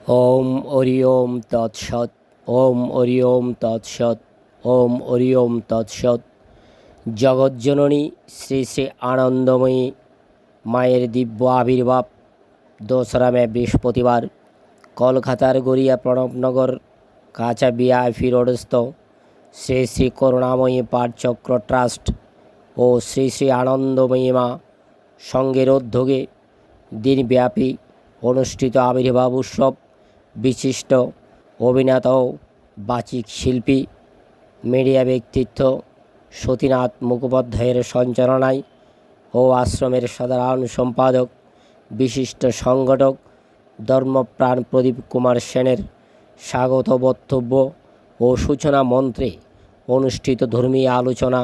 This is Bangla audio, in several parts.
ওম হরি ওম তৎসৎ। ওম হরি ওম তৎসৎ। ওম হরি ওম তৎসৎ। জগজ্জননী শ্রী শ্রী আনন্দময়ী মায়ের দিব্য আবির্ভাব 2রা মে বৃহস্পতিবার কলকাতার গড়িয়া প্রণবনগর কাঁচা বিআইপি রোডস্থ শ্রী শ্রী করুণাময়ী পাঠচক্র ট্রাস্ট ও শ্রী শ্রী আনন্দময়ী মা সংঘের উদ্যোগে দিনব্যাপী অনুষ্ঠিত আবির্ভাব উৎসব বিশিষ্ট অভিনেতা ও বাচিক শিল্পী মিডিয়া ব্যক্তিত্ব সতীনাথ মুখোপাধ্যায়ের সঞ্চালনায় ও আশ্রমের সাধারণ সম্পাদক বিশিষ্ট সংগঠক ধর্মপ্রাণ প্রদীপ কুমার সেনের স্বাগত বক্তব্য ও সূচনা মন্ত্রে অনুষ্ঠিত ধর্মীয় আলোচনা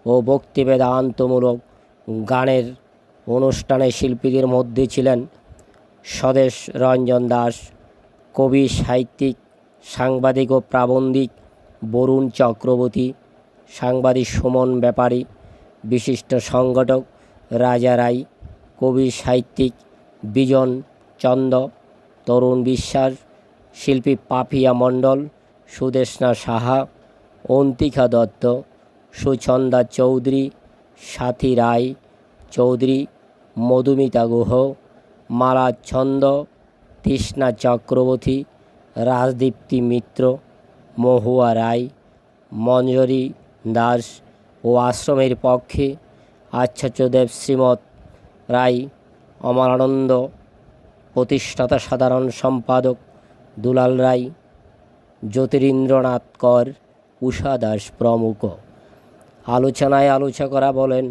ও ভক্তিবেদান্তমূলক গানের অনুষ্ঠানে শিল্পীদের মধ্যে ছিলেন স্বদেশ রঞ্জন দাস, কবি, সাহিত্যিক, সাংবাদিক ও প্রাবন্ধিক বরুণ চক্রবর্তী, সাংবাদিক সুমন ব্যাপারী, বিশিষ্ট সংগঠক রাজা রায়, কবি সাহিত্যিক বিজন চন্দ, তরুণ বিশ্বাস, শিল্পী পাপিয়া মণ্ডল, সুদেষ্ণা সাহা, অন্তিকা দত্ত, সুচন্দা চৌধুরী, সাথী রায় চৌধুরী, মধুমিতা গুহ, মালা ছন্দ, তৃষ্ণা চক্রবর্তী, রাজদীপ্তি মিত্র, মহুয়া রায়, মঞ্জরী দাস ও আশ্রমের পক্ষে আচার্যদেব শ্রীমৎ রায়, অমরানন্দ প্রতিষ্ঠাতা সাধারণ সম্পাদক দুলাল রায়, জ্যোতিরিন্দ্রনাথ কর, উষা দাস প্রমুখ। আলোচনায় আলোচকরা বলেন,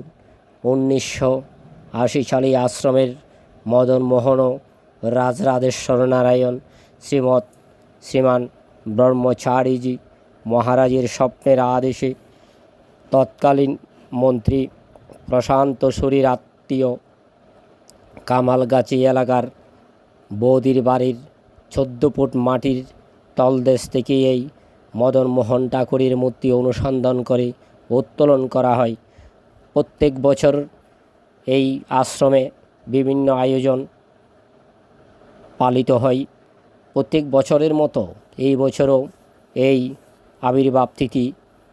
1980 সালে আশ্রমের মদন মোহন ও রাজরাজেশ্বর নারায়ণ শ্রীমান ব্রহ্মচারীজি মহারাজের স্বপ্নের আদেশে তৎকালীন মন্ত্রী প্রশান্ত শরীর আত্মীয় কামালগাছি এলাকার বৌদির বাড়ির 14 ফুট মাটির তলদেশ থেকে এই মদন মোহন ঠাকুরের মূর্তি অনুসন্ধান করে উত্তোলন করা হয়। প্রত্যেক বছর এই আশ্রমে বিভিন্ন আয়োজন পালিত হয়। প্রত্যেক বছরের মতো এই বছরও এই আবির্ভাব তিথি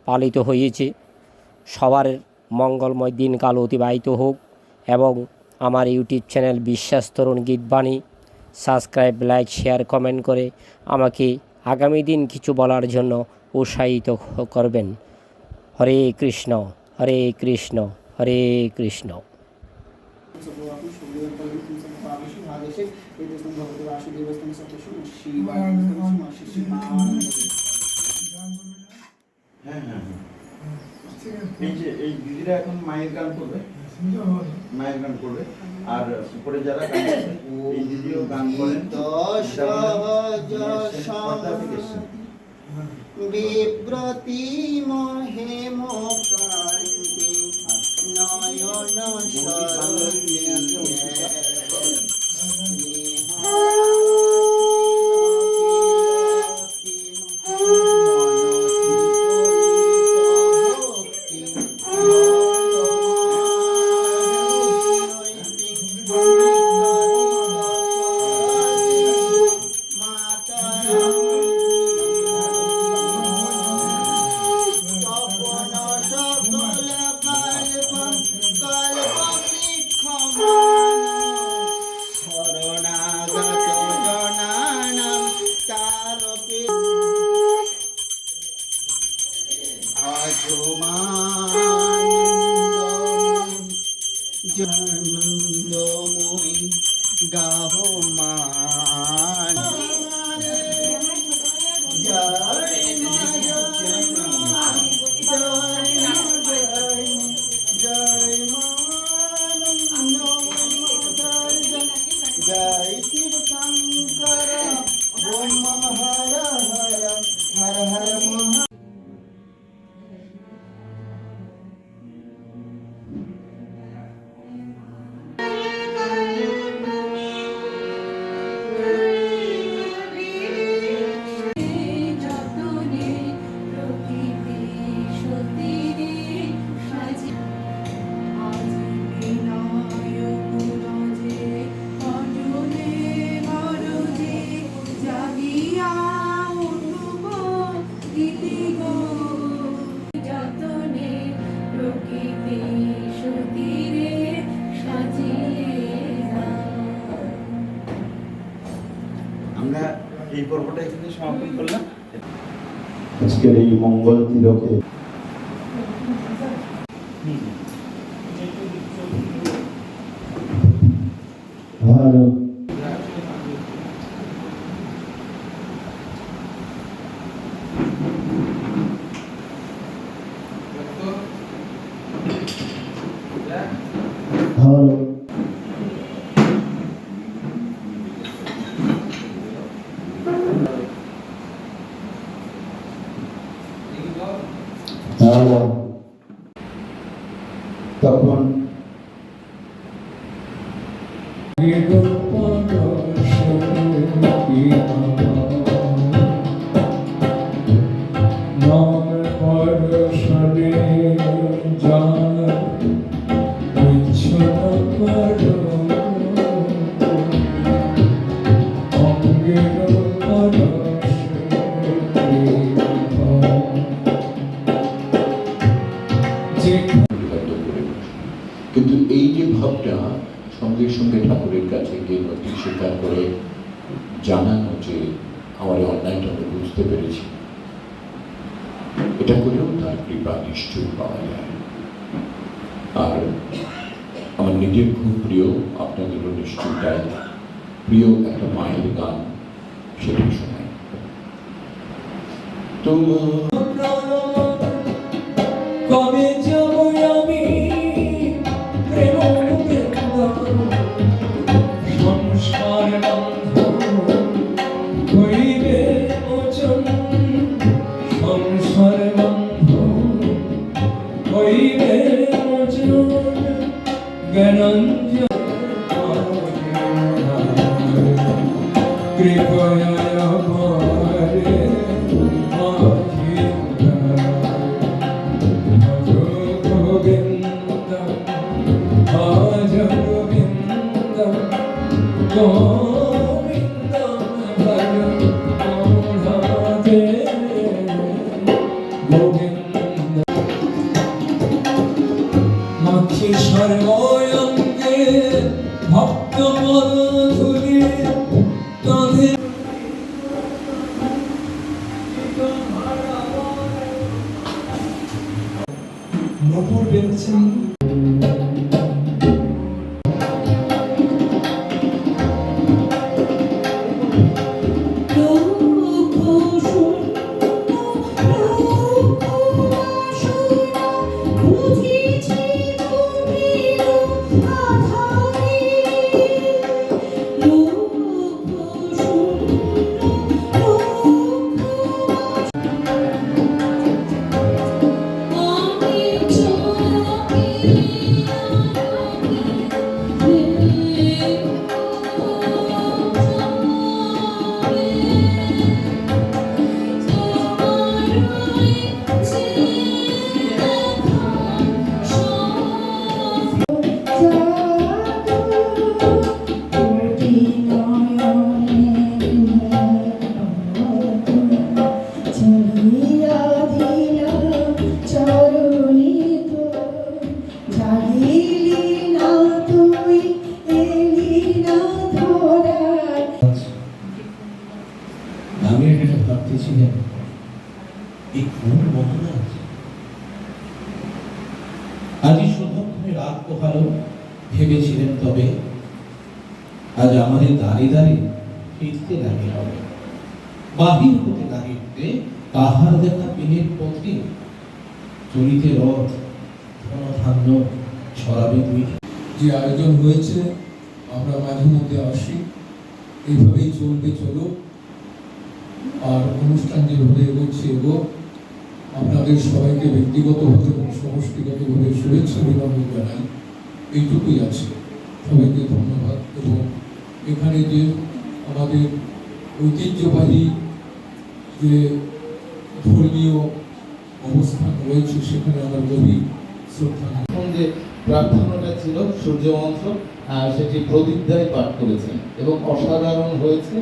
পালিত হয়েছে। সবার মঙ্গলময় দিনকাল অতিবাহিত হোক এবং আমার ইউটিউব চ্যানেল বিশ্বাস তরুণ গীতবাণী সাবস্ক্রাইব, লাইক, শেয়ার, কমেন্ট করে আমাকে আগামী দিন কিছু বলার জন্য উৎসাহিত করবেন। হরে কৃষ্ণ, হরে কৃষ্ণ, হরে কৃষ্ণ। এই দিদিরা এখন মায়ের গান করবে, মায়ের গান করবে, আর উপরে যারা গান করবে এই দিদিও গান করেন। বিব্রতি মহে মোকান্তি নয়ন সকল কল্প কল্প আমরা এই পর্বটা এখানে সমাপন করলাম। আজকের এই মঙ্গল তিলকে ভালো ভালো ভালো তখন কিন্তু এই যে ভাবটা সঙ্গে সঙ্গে ঠাকুরের কাছে গিয়ে নথি স্বীকার করে জানানো যে আমার এই অন্যায়টা আমি বুঝতে পেরেছি, এটা করেও তার কৃপা নিশ্চয়ই পাওয়া যায়। আর আমার নিজের খুব প্রিয়, আপনাদেরও নিশ্চয়ই তাই প্রিয় একটা মায়ের গান, সেটা শোনাই। তো কবে যাব আমি সংসার বন্ধ হইবে মোচন, সংসার বন্ধ হইবে মোচন, জ্ঞানাঞ্জন কৃপয়া আমারে মাখি সর্বঙ্গে ভক্ত মধুলি কাঁধে নপুর বেঁচেছেন। আমি এটা ভাবতেছিলাম এই কোন মহারাজ আজই শুধুক্ষণে রাত পোহালো ভেবেছিলেন, তবে আজ আমাদের দাঁড়িয়ে দাঁড়িয়ে ফিরতে লাগে হবে, বাহির হতে লাগিতে কাহার দেখা পেনের পথে চলিতে রথ ধনধান্য ছড়াবে দুই। যে আয়োজন হয়েছে আমরা মাঝে মধ্যে আসি, এইভাবেই চলবে চলো, আর অনুষ্ঠান যেভাবে এগোচ্ছে এগো। আপনাদের সবাইকে ব্যক্তিগতভাবে এবং সমষ্টিগতভাবে শুভেচ্ছা অভিনন্দন জানাই, এইটুকুই আছে। সবাইকে ধন্যবাদ। এবং এখানে যে আমাদের ঐতিহ্যবাহী যে ধর্মীয় অবস্থান রয়েছে সেখানে আমার গভীর শ্রদ্ধা। যে প্রার্থনাটা ছিল সূর্য মন্ত্র, সেটি প্রদীপদাই পাঠ করেছেন এবং অসাধারণ হয়েছে।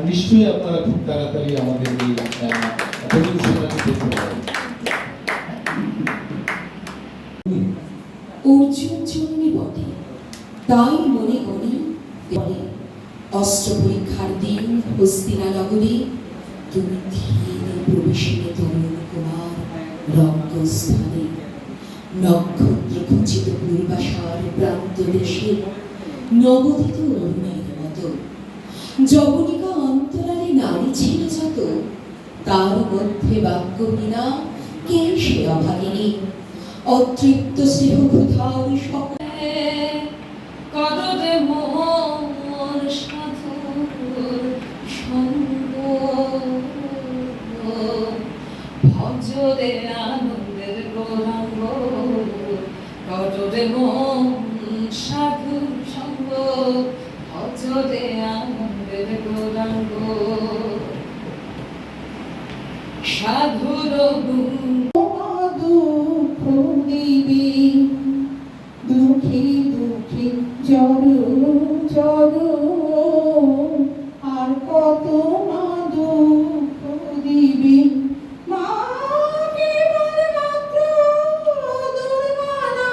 নিশ্চয়ই আপনারা খুব তাড়াতাড়ি আমাদের এই পরিবেশনাটি দেখতে পাবেন। অর্জুন জন্মে বটে, তাই মনে করি অস্ত্র পরীক্ষার দিন হস্তিনা নগরী তুমি ধীরে প্রবেশিনী তরুণ কুমার রক্তস্থানে নক্ষত্র খচিত পূর্বাশার প্রান্ত দেশে নবদিত অরুণের মতো যবনিকা অন্তরালে নারী ছিল যত তার মধ্যে বাক্য বিনা কে সে অভাগিনী অতৃপ্ত স্নেহ ক্ষুধার সকলে কদরে মোর সাধুর সঙ্গ ভজরে আনন্দের গৌরাঙ্গ কদরে মোর সাধুর সঙ্গ ভজরে আনন্দের গৌরাঙ্গ সাধুর দুঃখ দিবি দুঃখী দুঃখী জড় জড় আর কত না দুঃখ দিবি মা কেবল মাত্র দুর্বানা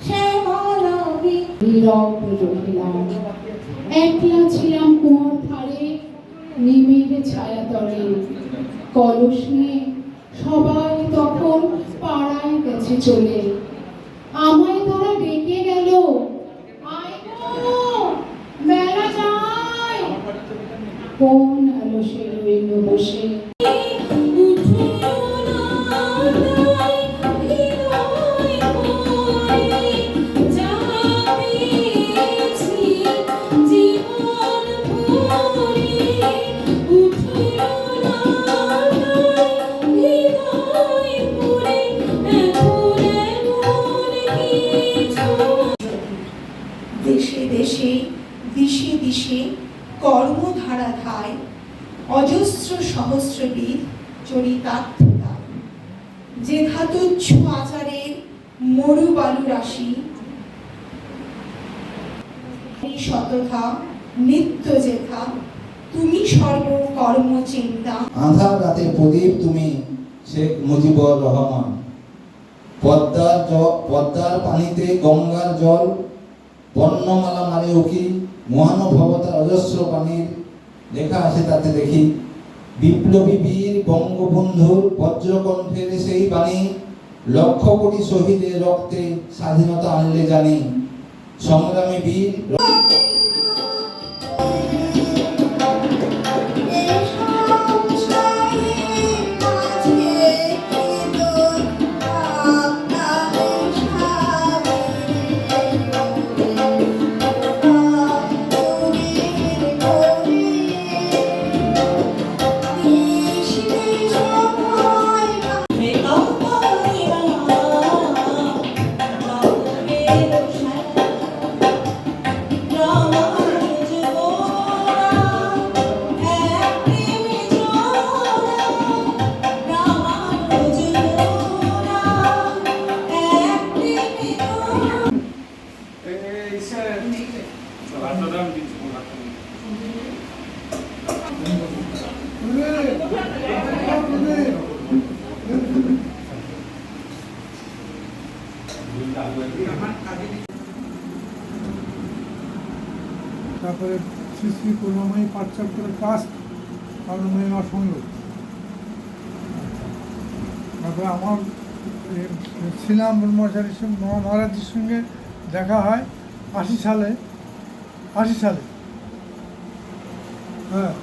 শ্যামলাবি নীরব রহিলাম একলা ছিলাম কুয়োর ধারে নিমের ছায়া তলে কলস নিয়ে সবাই তখন পাড়ায় গেছে চলে আমায় তারা ডেকে গেল আয় গো মেলা যায় কোন আলসে রইল বসে দেশে দেশে দিশে দিশে কর্মধারা ধায় অজস্র সহস্রবিদ চরিতার্থতা যে ধাতুচ্ছ আচারের মরু বালু রাশি শতথা নিত্য যেথা তুমি সর্বকর্ম চিন্তা আঁধার রাতে প্রদীপ তুমি শেখ মুজিবুর রহমান পদ্মার পানিতে গঙ্গার জল বর্ণমালা মারে উকি মহানুভবতার অজস্র পানির লেখা আছে তাতে দেখি বিপ্লবী বীর বঙ্গবন্ধুর বজ্রকণ্ঠের সেই বাণী লক্ষ কোটি শহীদের রক্তে স্বাধীনতা আনলে জানি সংগ্রামী বীর তারপরে শ্রী শ্রী করুণাময়ী পাঠচক্রের ট্রাস্ট করুণাময়ী সঙ্গ। তারপরে আমার শ্রীরাম ব্রহ্মচারীর সঙ্গে মহারাজের সঙ্গে দেখা হয় 80 সালে হ্যাঁ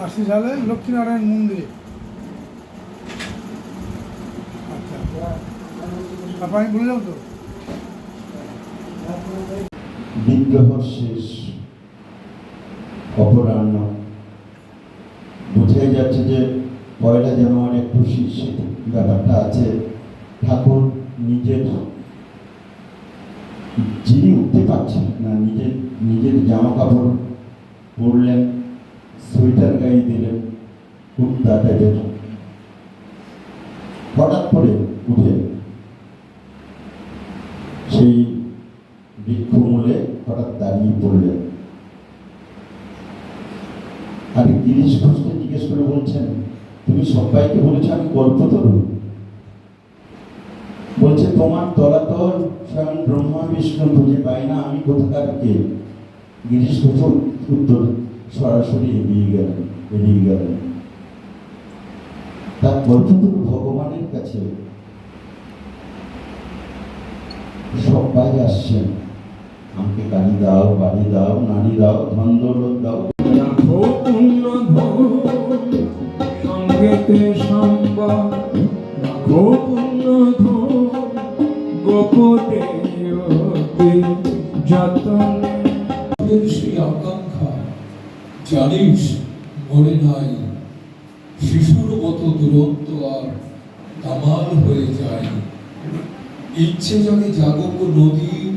80 সালে লক্ষ্মীনারায়ণ মন্দিরে। আচ্ছা তারপর আমি বলে যাবো তো বিগ্রহ শেষ অপরাহ্ন বোঝাই যাচ্ছে যে 1 জানুয়ারি একটু শীত ব্যাপারটা আছে। ঠাকুর যিনি উঠতে পারছেন না নিজের জামা কাপড় পরলেন, সোয়েটার গায়ে দিলেন, কুর্তা টাইপের, হঠাৎ করে উঠে সেই বৃক্ষমূলে হঠাৎ দাঁড়িয়ে পড়লেন। আর গিরিশ ঘোষকে জিজ্ঞেস করে বলছেন, তুমি সবাইকে বলেছো আমি কল্পতরু? বলছে তোমার তলাতল স্বয়ং ব্রহ্মা বিষ্ণু খুঁজে পাই না, আমি কোথাকার কে? গিরিশ ঘোষ উত্তর সরাসরি এড়িয়ে গেলেন। তার গল্পটুকু ভগবানের কাছে সবাই আসছেন, আমাকে গাড়ি দাও, বাড়ি দাও, নারী দাও, ধন দৌলত দাও। সঙ্গেতে সম্বল রাখো পূর্ণ ধন, গোপনে অতি যতনে। সেই আকাঙ্ক্ষা জানিস মরে নাই, শিশুর মতো দুরন্ত আর দামাল হয়ে যায়। ইচ্ছে জাগে জাগক নদীর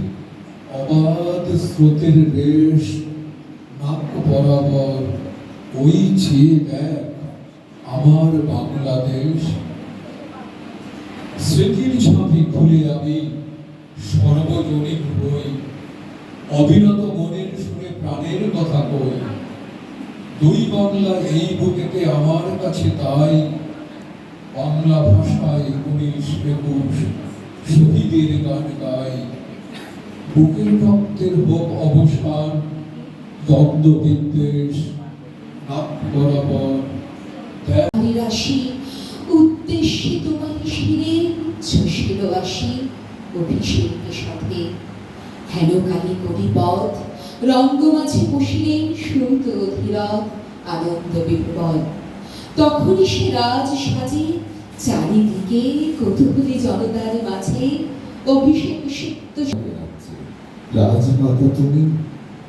অবাধ স্রোতের রেশ, নাক বরাবর ওই চেয়ে দেখ আমার বাংলাদেশ। স্মৃতির ঝাঁপি খুলে আমি সর্বজনীন হই, অবিরত মনের সুরে প্রাণের কথা কই। দুই বাংলা এই বুকেতে আমার কাছে তাই, বাংলা ভাষায় 19-21 শহীদের গান গাই। বুকের রক্তের হোক অবসান, দগ্ধ বিদ্বেষ, নাক বরাবর রাশি উদ্দেশ্যে তোমার শিরে ঝুষিল আসি অভিষেকের সাথে। হেন কালী কবিপথ রঙ্গ মাঝে বসিলেন সুত অধীরথ আনন্দ বিভ্বল। তখনই সে রাজ সাজে চারিদিকে কৌতূহলী জনতার মাঝে অভিষেক সিক্ত। রাজমাতা তুমি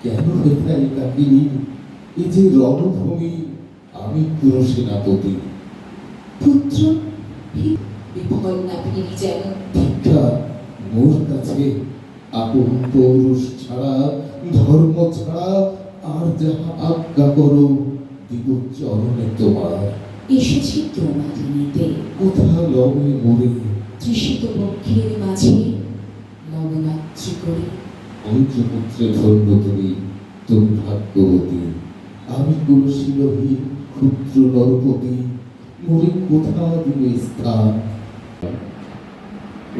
কেন হেথায় কাহিনী, এই যে রণভূমি আমি পুরো সেনাপতি। পুত্র বিফল না ফিরি যেন ভিক্ষা মোর কাছে আপন পৌরুষ ছাড়া, ধর্ম ছাড়া আর যাহা আজ্ঞা করো দিব চরণে তোমার। এসেছি তোমার নিতে কোথা লবে মরে তৃষিত বক্ষের মাঝে লবণাত্রি করে। পঞ্চপুত্রে ধন্য তুমি, তুমি ভাগ্যবতী। আমি কুলশীলহীন ক্ষুদ্র নরপতি, মরে কোথা দিবে স্থান।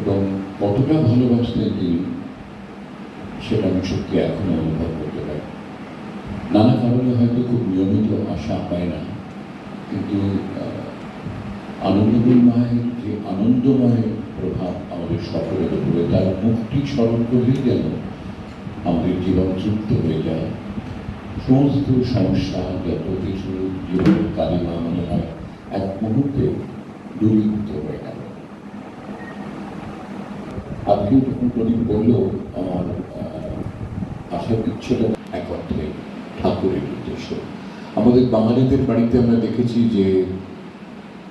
এবং কতটা ভালোবাসতেন তিনি সেটা আমি সত্যি এখনো অনুভব করতে পারি। নানা কারণে হয়তো খুব নিয়মিত আসা হয় না, কিন্তু আনন্দময়ী মায়ের যে আনন্দময় প্রভাব আমাদের সকলের উপরে, তার মুক্তি স্মরণ করলেই যেন আমাদের জীবন তৃপ্ত হয়ে যায়। সমস্ত সমস্যা যত কিছু জীবনের কালিমা মনে হয় এক মুহূর্তে দূরীভূত হয়ে গেল। আজকে যখন প্রদীপ বলল, আমার আসার ইচ্ছেটা এক অর্থে ঠাকুরের উদ্দেশ্য। আমাদের বাঙালিদের বাড়িতে আমরা দেখেছি যে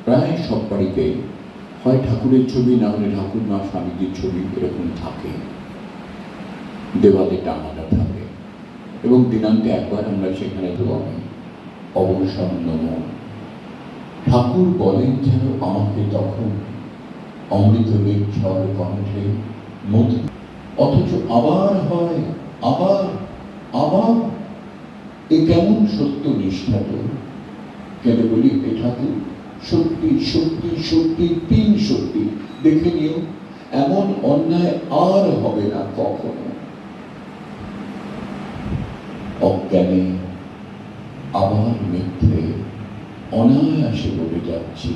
প্রায় সব বাড়িতে হয় ঠাকুরের ছবি, না হলে ঠাকুর মা স্বামীজির ছবি এরকম থাকে, দেওয়ালে টাঙানো থাকে। এবং দিনান্তে একবার আমরা সেখানে তো অবসন্ন মন ঠাকুর বলেন যেন আমাকে তখন অমৃত ঝড় কণ্ঠে মধু, অথচ আবার হয় আবার আবার। এ কেমন সত্য নিষ্ঠা তো, কেন বলি এ ঠাকুর সত্যি সত্যি সত্যি তিন সত্যি, দেখে নিও এমন অন্যায় আর হবে না কখনো। অজ্ঞানে আবার মিথ্যে অনায়াসে বলে যাচ্ছি।